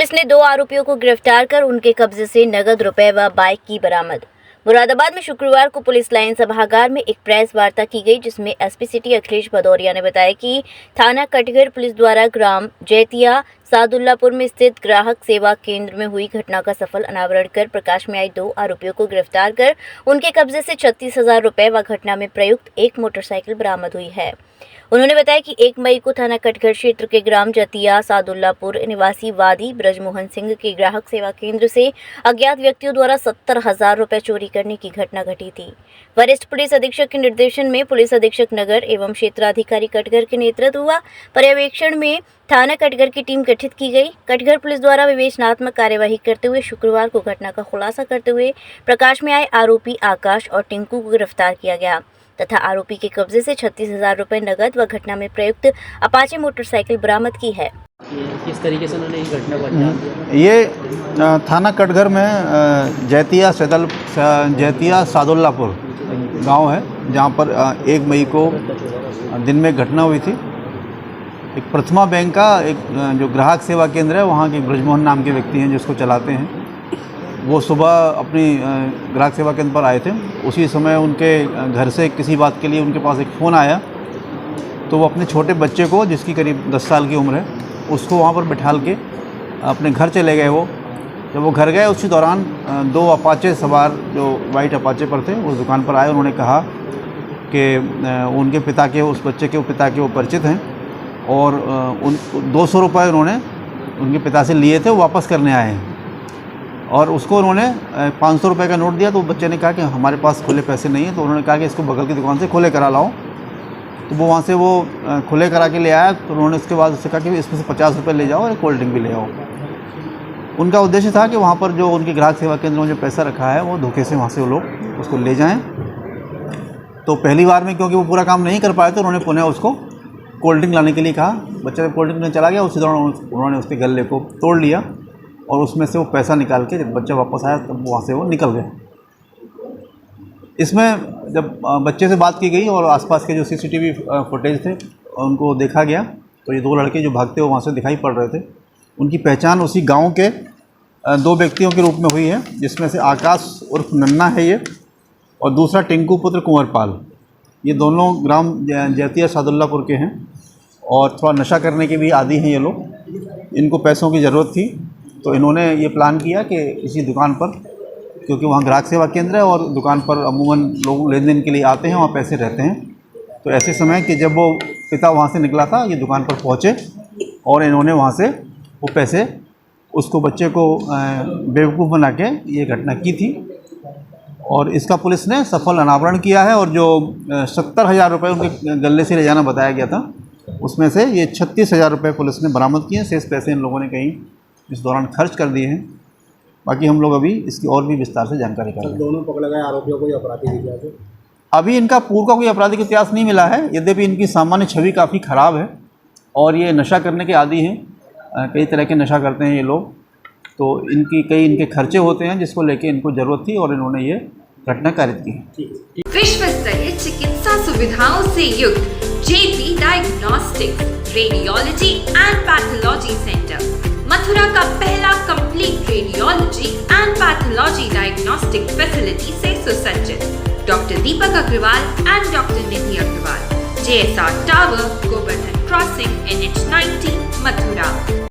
Police ने 2 आरोपियों को गिरफ्तार कर उनके कब्जे से नगद रुपए व बाइक की बरामद। मुरादाबाद में शुक्रवार को पुलिस लाइन सभागार में एक प्रेस वार्ता की गई, जिसमें एसपी सिटी अखिलेश भदौरिया ने बताया कि थाना कटघर पुलिस द्वारा ग्राम जैतिया सादुल्लापुर में स्थित ग्राहक सेवा केंद्र में हुई घटना का सफल अनावरण कर प्रकाश में आई 2 आरोपियों को गिरफ्तार कर उनके कब्जे से 36,000 रुपए व घटना में प्रयुक्त एक मोटरसाइकिल बरामद हुई है। उन्होंने बताया कि 1 मई को थाना कटघर क्षेत्र के ग्राम जतिया सादुल्लापुर निवासी वादी ब्रजमोहन सिंह के ग्राहक सेवा केंद्र से अज्ञात व्यक्तियों द्वारा 70,000 रुपए चोरी करने की घटना घटी थी। वरिष्ठ पुलिस अधीक्षक के निर्देशन में पुलिस अधीक्षक नगर एवं क्षेत्राधिकारी कटघर के नेतृत्व व पर्यवेक्षण में थाना कटघर की टीम गठित की गई। कटघर पुलिस द्वारा विवेचनात्मक कार्यवाही करते हुए शुक्रवार को घटना का खुलासा करते हुए प्रकाश में आए आरोपी आकाश और टिंकू को गिरफ्तार किया गया तथा आरोपी के कब्जे से 36,000 रुपए नगद व घटना में प्रयुक्त अपाचे मोटरसाइकिल बरामद की है। किस तरीके से उन्होंने ये घटना को अंजाम दिया? ये थाना कटघर में जैतिया सादुल्लापुर गांव है, जहां पर 1 मई को दिन में घटना हुई थी। एक प्रथमा बैंक का एक जो ग्राहक सेवा केंद्र है, वहाँ के ब्रजमोहन नाम के व्यक्ति हैं जिसको चलाते हैं। वो सुबह अपनी ग्राहक सेवा केंद्र पर आए थे। उसी समय उनके घर से किसी बात के लिए उनके पास एक फ़ोन आया, तो वो अपने छोटे बच्चे को, जिसकी करीब 10 साल की उम्र है, उसको वहाँ पर बैठाल के अपने घर चले गए। वो जब वो घर गए, उसी दौरान 2 अपाचे सवार जो वाइट अपाचे पर थे उस दुकान पर आए। उन्होंने कहा कि उनके पिता के, उस बच्चे के पिता के वो परिचित हैं और उन 200 रुपये उन्होंने उनके पिता से लिए थे, वो वापस करने आए हैं। और उसको उन्होंने 500 रुपये का नोट दिया। तो बच्चे ने कहा कि हमारे पास खुले पैसे नहीं हैं। तो उन्होंने कहा कि इसको बगल की दुकान से खुले करा लाओ। तो वो वहाँ से वो खुले करा के ले आया। तो उन्होंने उसके बाद उससे कहा कि इसमें से 50 रुपये ले जाओ और कोल्ड ड्रिंक भी ले आओ। उनका उद्देश्य था कि वहाँ पर जो उनके ग्राहक सेवा केंद्र में जो पैसा रखा है, वो धोखे से वहाँ से वो लोग उसको ले जाएँ। तो पहली बार में क्योंकि वो पूरा काम नहीं कर पाए, तो उन्होंने पुनः उसको कोल्ड ड्रिंक लाने के लिए कहा। बच्चा कोल्ड ड्रिंक में चला गया। उसी दौरान उन्होंने उसके गले को तोड़ लिया और उसमें से वो पैसा निकाल के जब बच्चा वापस आया, तब वहाँ से वो निकल गए। इसमें जब बच्चे से बात की गई और आसपास के जो सीसीटीवी फुटेज थे उनको देखा गया, तो ये 2 लड़के जो भागते हुए वहाँ से दिखाई पड़ रहे थे। उनकी पहचान उसी गांव के 2 व्यक्तियों के रूप में हुई है, जिसमें से आकाश उर्फ नन्ना है ये, और दूसरा टिंकू पुत्र कुंवरपाल। ये दोनों ग्राम जैतिया सादुल्लापुर के हैं और थोड़ा नशा करने के भी आदी हैं ये लोग। इनको पैसों की ज़रूरत थी, तो इन्होंने ये प्लान किया कि इसी दुकान पर, क्योंकि वहाँ ग्राहक सेवा केंद्र है और दुकान पर अमूमन लोग लेन देन के लिए आते हैं, वहाँ पैसे रहते हैं। तो ऐसे समय कि जब वो पिता वहाँ से निकला था, ये दुकान पर पहुँचे और इन्होंने वहाँ से वो पैसे, उसको बच्चे को बेवकूफ़ बना के ये घटना की थी। और इसका पुलिस ने सफल अनावरण किया है। और जो 70,000 रुपये उनके गले से ले जाना बताया गया था, उसमें से ये 36,000 रुपये पुलिस ने बरामद किए हैं। शेष पैसे इन लोगों ने कहीं इस दौरान खर्च कर दिए हैं। बाकी हम लोग अभी इसकी और भी विस्तार से जानकारी कर रहे हैं। दोनों पकड़े गए आरोपियों को अपराधी इतिहास है? अभी इनका पूर्व का कोई आपराधिक इतिहास नहीं मिला है, यद्यपि इनकी सामान्य छवि काफ़ी ख़राब है और ये नशा करने के आदी हैं। कई तरह के नशा करते हैं ये लोग। तो इनके खर्चे होते हैं, जिसको लेके इनको ज़रूरत थी और इन्होंने ये घटना कारित की। विश्व स्तरीय चिकित्सा सुविधाओं से युक्त JP diagnostics radiology and pathology centre Mathura का पहला complete radiology and pathology diagnostic facility से सुसज्जित। Doctor Deepak Agarwal and doctor Nidhi Agarwal, JSR tower, Govardhan crossing, NH 90, Mathura.